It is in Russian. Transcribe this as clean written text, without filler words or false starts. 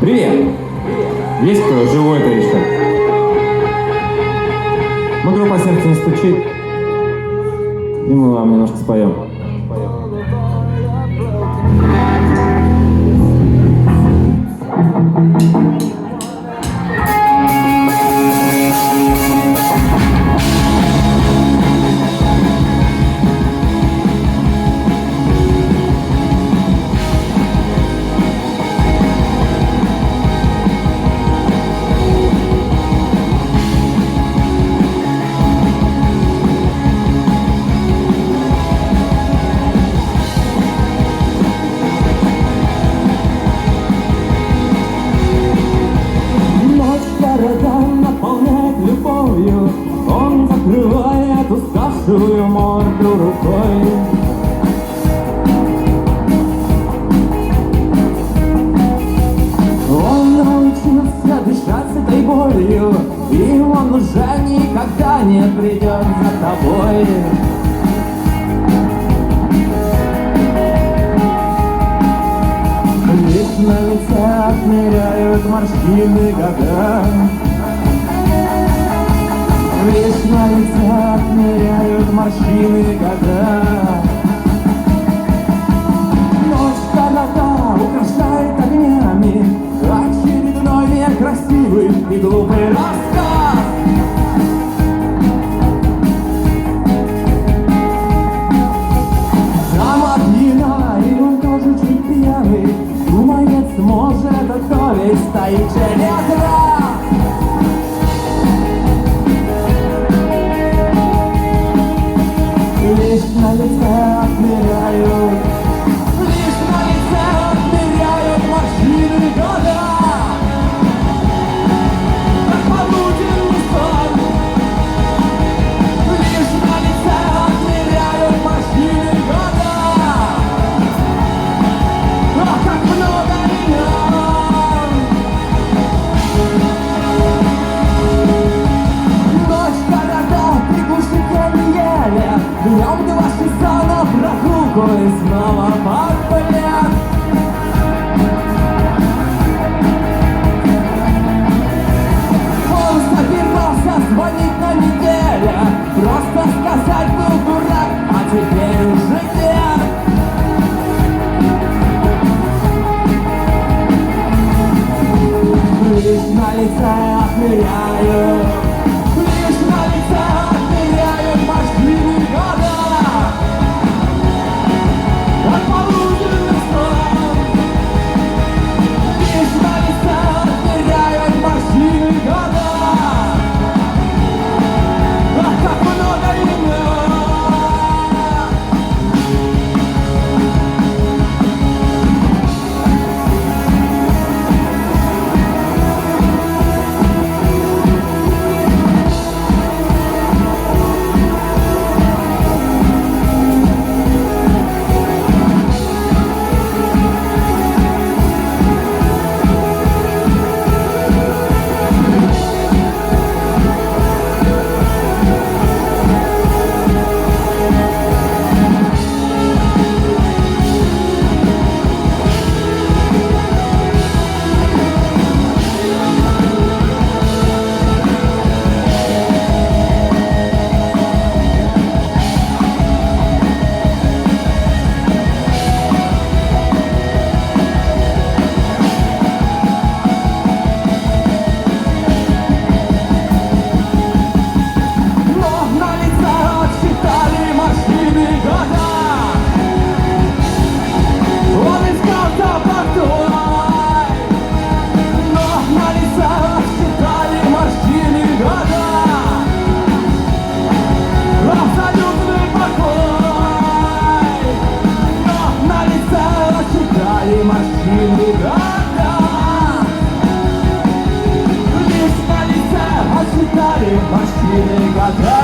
Привет! Есть кто живой-то еще? Мы группа «Сердце не стучит», и мы вам немножко споем. Наполняет любовью, он закрывает уставшую морду рукой. Он научился дышать с этой болью, и он уже никогда не придет за тобой. Лишь на лице отмеряют морщины года. Лишь на лице отмеряют морщины года. Ночь коротка украшает огнями очередной некрасивый и глупый рассказ. Дама пьяна, и он тоже чуть пьяный, думает, сможет готовить стоит железо. Лишь на лице отмеряют, лишь на лице отмеряют морщины года. Как полуденный сон. Лишь на лице отмеряют морщины года. Ах, как много имен. Ночь коротка, приглушитель еле. Днем 2 часа на прогулку и снова подпылят. Он собирался звонить на неделе, просто сказать был дурак, а теперь уже нет. Лишь на лице отмеряют, лишь на лице отмеряют морщины года. Морщины года.